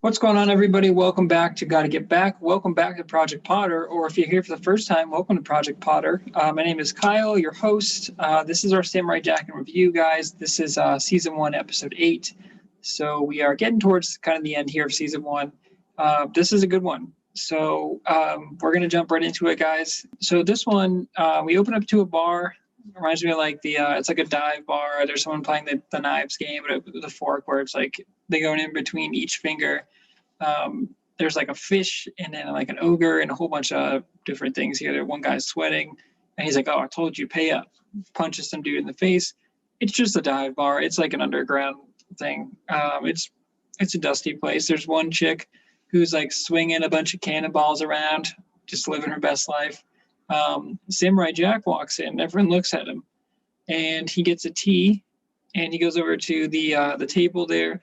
What's going on, everybody? Welcome back to Gotta Get Back. Welcome back to Project Potter, or if you're here for the first time, welcome to Project Potter. My name is Kyle, your host. This is our Samurai Jack in review, guys. This is season 1, episode 8. So we are getting towards kind of the end here of season 1. This is a good one. So we're going to jump right into it, guys. So this one, we open up to a bar. Reminds me of like it's like a dive bar. There's someone playing the knives game with a fork where it's like they go in between each finger. There's like a fish and then like an ogre and a whole bunch of different things here. One guy's sweating and he's like, "Oh, I told you, pay up." Punches some dude in the face. It's just a dive bar. It's like an underground thing. It's a dusty place. There's one chick who's like swinging a bunch of cannonballs around, just living her best life. Samurai Jack walks in. Everyone looks at him, and he gets a tea, and he goes over to the table there,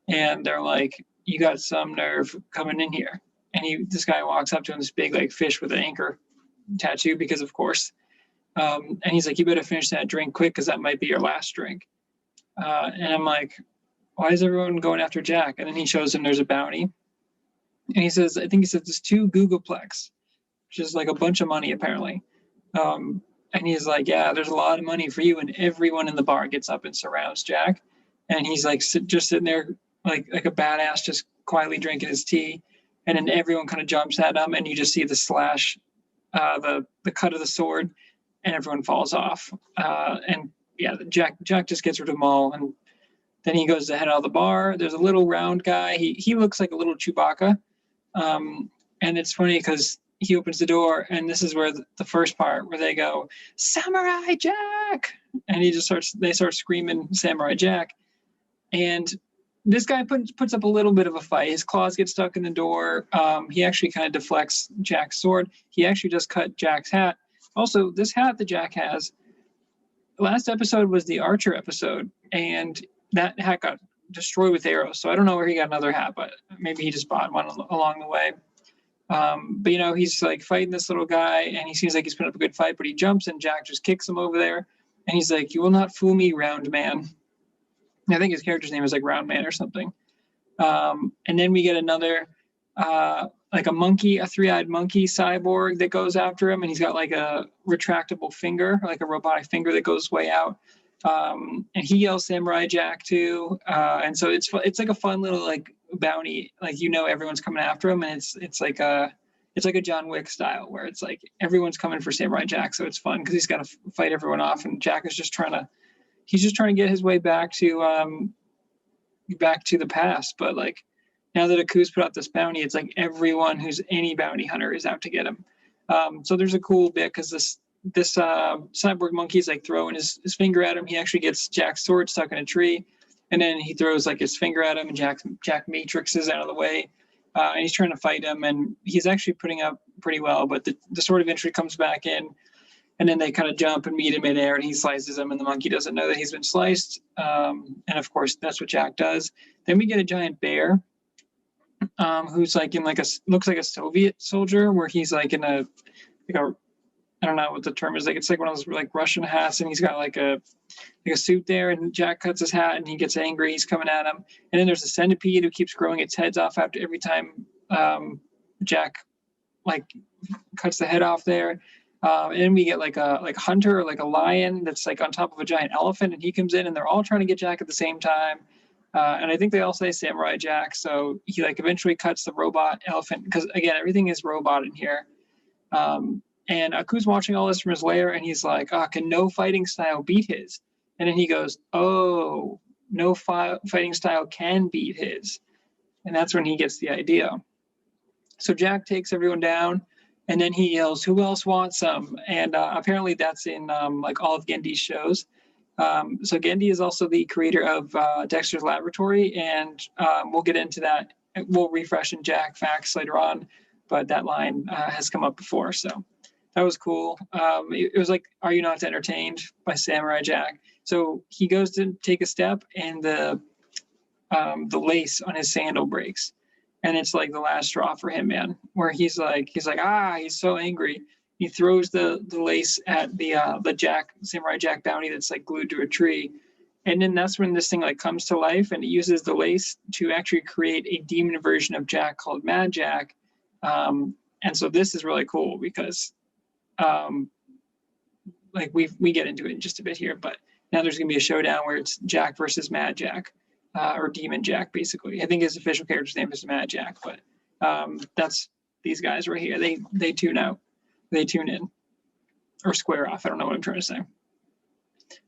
and they're like, "You got some nerve coming in here." And this guy walks up to him, this big like fish with an anchor tattoo, because of course. And he's like, "You better finish that drink quick, because that might be your last drink." And I'm like, "Why is everyone going after Jack?" And then he shows him there's a bounty, and he says, I think he says it's 2 Googleplex, which is like a bunch of money apparently. And he's like, "Yeah, there's a lot of money for you." And everyone in the bar gets up and surrounds Jack, and he's like just sitting there like a badass, just quietly drinking his tea. And then everyone kind of jumps at him, and you just see the slash, the cut of the sword, and everyone falls off. And yeah, Jack just gets rid of them all, and then he goes to head out of the bar. There's a little round guy. He looks like a little Chewbacca. And it's funny because he opens the door, and this is where the first part where they go, "Samurai Jack!" And they start screaming Samurai Jack. And this guy puts up a little bit of a fight. His claws get stuck in the door. He actually kind of deflects Jack's sword. He actually just cut Jack's hat. Also, this hat that Jack has, last episode was the Archer episode, and that hat got destroyed with arrows. So I don't know where he got another hat, but maybe he just bought one along the way. But he's like fighting this little guy, and he seems like he's putting up a good fight, but he jumps, and Jack just kicks him over there. And he's like, "You will not fool me, Round Man." I think his character's name is like Round Man or something. And then we get another, like a monkey, a 3-eyed monkey cyborg that goes after him, and he's got like a retractable finger, like a robotic finger that goes way out. And he yells Samurai Jack too. And so it's like a fun little like bounty, like everyone's coming after him, and it's like a John Wick style where it's like everyone's coming for Samurai Jack, so it's fun because he's got to fight everyone off, and Jack is just trying to get his way back to the past. But like now that Aku's put out this bounty, it's like everyone who's any bounty hunter is out to get him. So there's a cool bit because this cyborg monkey's like throwing his finger at him. He actually gets Jack's sword stuck in a tree, and then he throws like his finger at him, and Jack matrixes out of the way, and he's trying to fight him, and he's actually putting up pretty well, but the sword eventually comes back in, and then they kind of jump and meet him in air, and he slices him, and the monkey doesn't know that he's been sliced. And of course that's what Jack does. Then we get a giant bear, who's like in looks like a Soviet soldier, where he's like in a I don't know what the term is. Like it's like one of those like Russian hats, and he's got like a suit there. And Jack cuts his hat, and he gets angry. He's coming at him. And then there's a centipede who keeps growing its heads off after every time Jack like cuts the head off there. And then we get like a hunter, or like a lion that's like on top of a giant elephant, and he comes in, and they're all trying to get Jack at the same time. And I think they all say Samurai Jack. So he like eventually cuts the robot elephant, because again everything is robot in here. And Aku's watching all this from his lair, and he's like, "Can no fighting style beat his?" And then he goes, "Oh, no fighting style can beat his." And that's when he gets the idea. So Jack takes everyone down, and then he yells, "Who else wants some?" And apparently that's in like all of Gendy's shows. So Gendy is also the creator of Dexter's Laboratory, and we'll get into that. We'll refresh in Jack facts later on, but that line has come up before, so that was cool. It was like, "Are you not entertained?" by Samurai Jack. So he goes to take a step, and the lace on his sandal breaks, and it's like the last straw for him, man. Where he's so angry. He throws the lace at the Samurai Jack bounty that's like glued to a tree, And then that's when this thing like comes to life, and it uses the lace to actually create a demon version of Jack called Mad Jack. And so this is really cool because like we get into it in just a bit here, but now there's gonna be a showdown where it's Jack versus Mad Jack, or Demon Jack, basically. I think his official character's name is Mad Jack, but that's these guys right here. They tune out, they tune in, or square off. I don't know what I'm trying to say.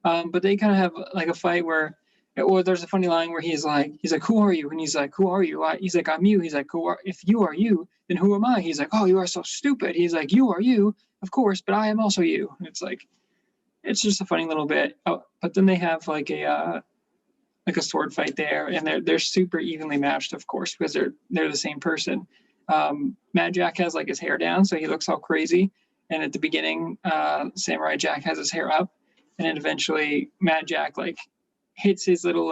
But they kind of have like a fight where, or there's a funny line where he's like, who are you? And he's like, who are you? He's like, I'm you. He's like, if you are you, then who am I? He's like, oh, you are so stupid. He's like, you are you, of course, but I am also you. And it's like, it's just a funny little bit. Oh, but then they have like a sword fight there, and they're super evenly matched, of course, because they're the same person. Mad Jack has like his hair down, so he looks all crazy. And at the beginning, Samurai Jack has his hair up, and then eventually Mad Jack like hits his little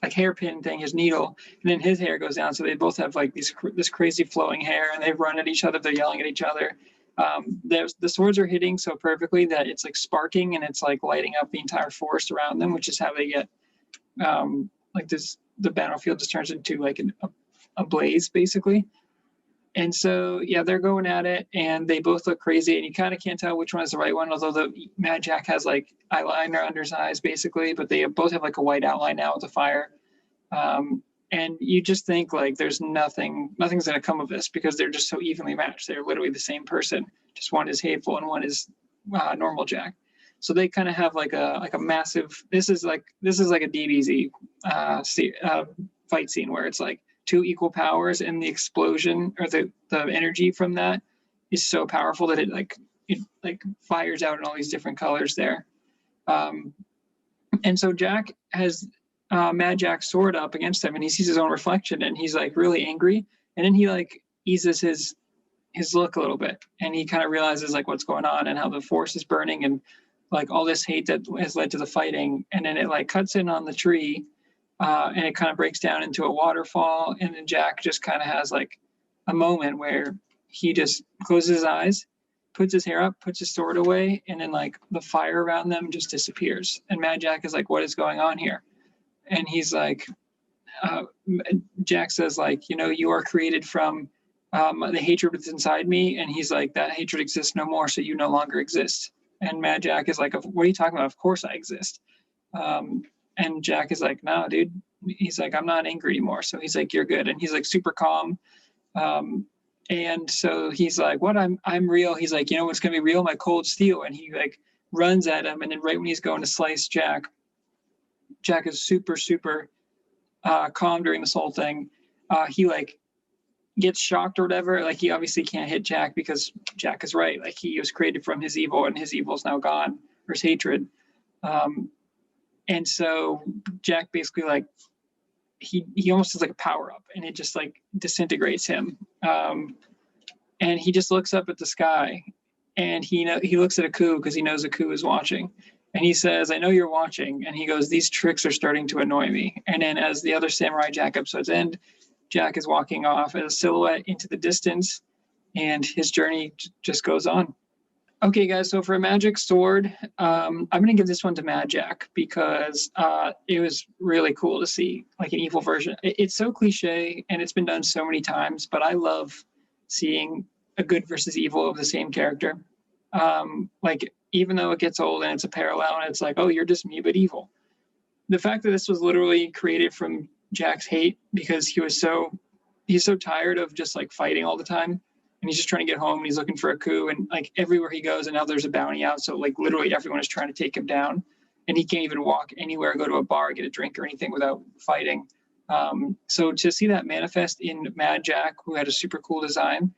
like hairpin thing, his needle, and then his hair goes down. So they both have like this crazy flowing hair, and they run at each other. They're yelling at each other. The swords are hitting so perfectly that it's like sparking, and it's like lighting up the entire forest around them, which is how they get like this. The battlefield just turns into like a blaze, basically. And so, yeah, they're going at it, and they both look crazy, and you kind of can't tell which one is the right one, although the Mad Jack has like eyeliner under his eyes, basically, but they both have like a white outline now with the fire. And you just think like there's nothing's going to come of this because they're just so evenly matched. They're literally the same person. Just one is hateful and one is normal Jack. So they kind of have like a massive, this is like a DBZ fight scene where it's like two equal powers, and the explosion or the energy from that is so powerful that it fires out in all these different colors there. And so Jack has Mad Jack's sword up against him, and he sees his own reflection, and he's like really angry. And then he like eases his look a little bit, and he kind of realizes like what's going on and how the forest is burning and like all this hate that has led to the fighting. And then it like cuts in on the tree, and it kind of breaks down into a waterfall. And then Jack just kind of has like a moment where he just closes his eyes, puts his hair up, puts his sword away, and then like the fire around them just disappears. And Mad Jack is like, what is going on here? And he's like, Jack says like, you are created from the hatred that's inside me. And he's like, that hatred exists no more, so you no longer exist. And Mad Jack is like, what are you talking about? Of course I exist. And Jack is like, no, dude. He's like, I'm not angry anymore. So he's like, you're good. And he's like super calm. And so he's like, what? I'm real. He's like, what's going to be real? My cold steel. And he like runs at him. And then right when he's going to slice Jack is super, super calm during this whole thing. He like gets shocked or whatever. Like he obviously can't hit Jack because Jack is right. Like he was created from his evil, and his evil is now gone, or his hatred. And so Jack basically like he almost has like a power up, and it just like disintegrates him. And he just looks up at the sky, and he looks at Aku because he knows Aku is watching. And he says, I know you're watching. And he goes, these tricks are starting to annoy me. And then as the other Samurai Jack episodes end, Jack is walking off as a silhouette into the distance, and his journey just goes on. Okay, guys, so for a magic sword, I'm going to give this one to Mad Jack because it was really cool to see like an evil version. It's so cliche, and it's been done so many times, but I love seeing a good versus evil of the same character. Like, even though it gets old and it's a parallel, and it's like, oh, you're just me, but evil. The fact that this was literally created from Jack's hate because he's so tired of just like fighting all the time, and he's just trying to get home, and he's looking for Aku, and like everywhere he goes, and now there's a bounty out, so like literally everyone is trying to take him down, and he can't even walk anywhere, go to a bar, get a drink or anything without fighting. So to see that manifest in Mad Jack, who had a super cool design,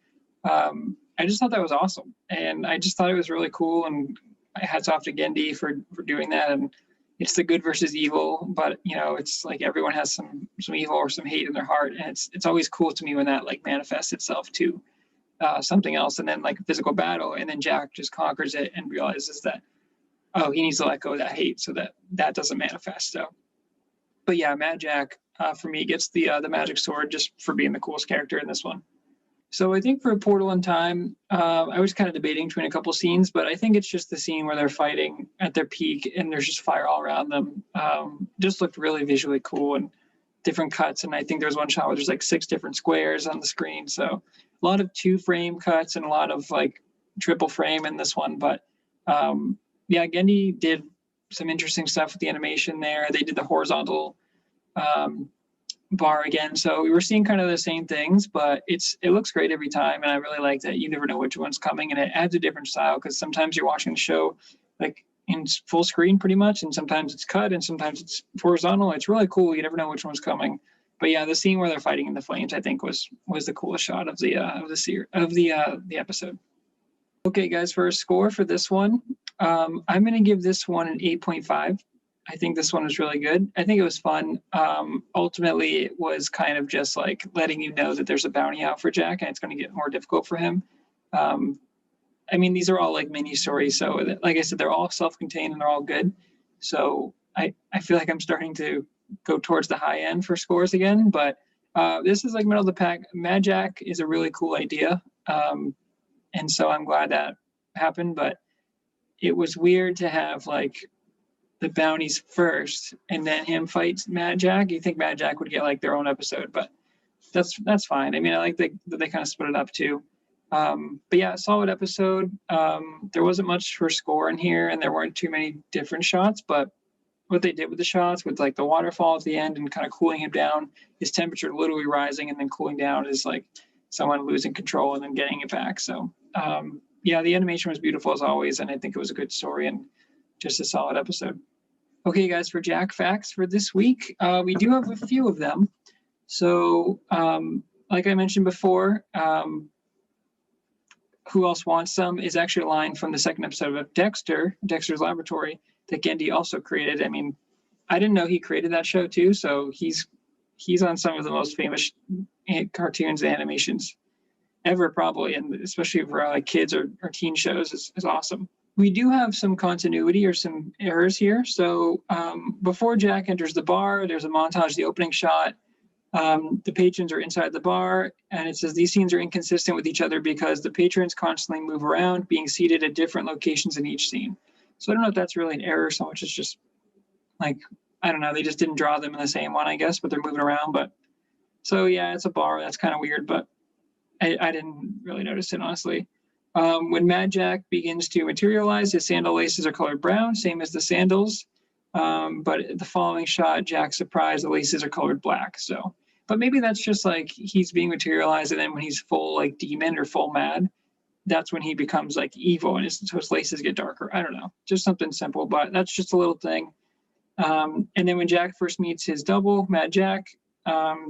I just thought that was awesome, and I just thought it was really cool, and hats off to Genndy for doing that. And it's the good versus evil, but it's like everyone has some evil or some hate in their heart, and it's always cool to me when that like manifests itself to something else, and then like a physical battle, and then Jack just conquers it and realizes that, oh, he needs to let go of that hate so that doesn't manifest. So, but yeah, Mad Jack for me gets the magic sword just for being the coolest character in this one. So I think for Portal in Time, I was kind of debating between a couple scenes, but I think it's just the scene where they're fighting at their peak and there's just fire all around them. Just looked really visually cool and different cuts. And I think there's one shot where there's like 6 different squares on the screen. So a lot of 2-frame cuts and a lot of like triple frame in this one. But yeah, Genndy did some interesting stuff with the animation there. They did the horizontal bar again, so we were seeing kind of the same things, but it looks great every time, and I really like that you never know which one's coming, and it adds a different style because sometimes you're watching the show like in full screen pretty much, and sometimes it's cut and sometimes it's horizontal. It's really cool. You never know which one's coming. But yeah, the scene where they're fighting in the flames, I think was the coolest shot of the episode. Okay, guys, for a score for this one, I'm going to give this one an 8.5. I think this one was really good. I think it was fun. Ultimately, it was kind of just like letting you know that there's a bounty out for Jack and it's going to get more difficult for him. I mean, these are all like mini stories. So like I said, they're all self-contained and they're all good. So I feel like I'm starting to go towards the high end for scores again. But this is like middle of the pack. Mad Jack is a really cool idea. And so I'm glad that happened. But it was weird to have like the bounties first and then him fights Mad Jack. You think Mad Jack would get like their own episode, but that's fine. I mean, I like that they kind of split it up too. But yeah, solid episode. There wasn't much for score in here and there weren't too many different shots, but what they did with the shots with like the waterfall at the end and kind of cooling him down, his temperature literally rising and then cooling down is like someone losing control and then getting it back. So yeah, the animation was beautiful as always, and I think it was a good story and just a solid episode. Okay, guys, for Jack Facts for this week, we do have a few of them. So, like I mentioned before, Who Else Wants Some is actually a line from the second episode of Dexter's Laboratory, that Genndy also created. I mean, I didn't know he created that show too, so he's on some of the most famous cartoons and animations ever, probably, and especially for like kids or teen shows is awesome. We do have some continuity or some errors here. So before Jack enters the bar, there's a montage, the opening shot. The patrons are inside the bar, and it says these scenes are inconsistent with each other because the patrons constantly move around, being seated at different locations in each scene. So I don't know if that's really an error so much as just like, I don't know, they just didn't draw them in the same one, I guess, but they're moving around. But so yeah, it's a bar. That's kind of weird, but I didn't really notice it, honestly. When Mad Jack begins to materialize, his sandal laces are colored brown, same as the sandals. But the following shot, Jack's surprised, the laces are colored black. So, but maybe that's just like he's being materialized, and then when he's full like demon or full mad, that's when he becomes like evil, and so his laces get darker. I don't know, just something simple, but that's just a little thing. And then when Jack first meets his double, Mad Jack,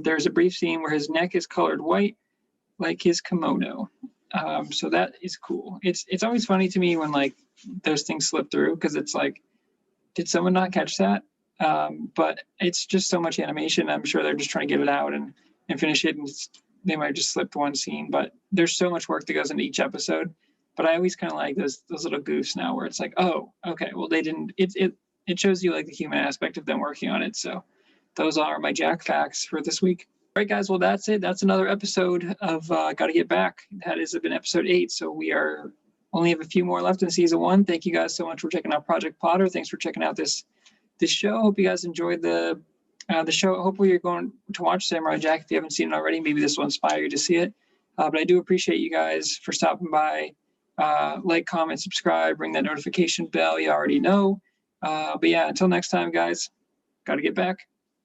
there's a brief scene where his neck is colored white, like his kimono. So that is cool. It's always funny to me when like those things slip through, because it's like, did someone not catch that? But it's just so much animation. I'm sure they're just trying to get it out and finish it, and they might just slip one scene. But there's so much work that goes into each episode. But I always kind of like those little goofs now, where it's like, oh, okay, well they didn't. It shows you like the human aspect of them working on it. So those are my Jack Facts for this week. All right, guys. Well, that's it. That's another episode of Gotta Get Back. That has been episode 8. So we only have a few more left in season 1. Thank you guys so much for checking out Project Potter. Thanks for checking out this show. Hope you guys enjoyed the show. Hopefully you're going to watch Samurai Jack if you haven't seen it already. Maybe this will inspire you to see it. But I do appreciate you guys for stopping by. Like, comment, subscribe, ring that notification bell. You already know. But yeah, until next time, guys, gotta get back.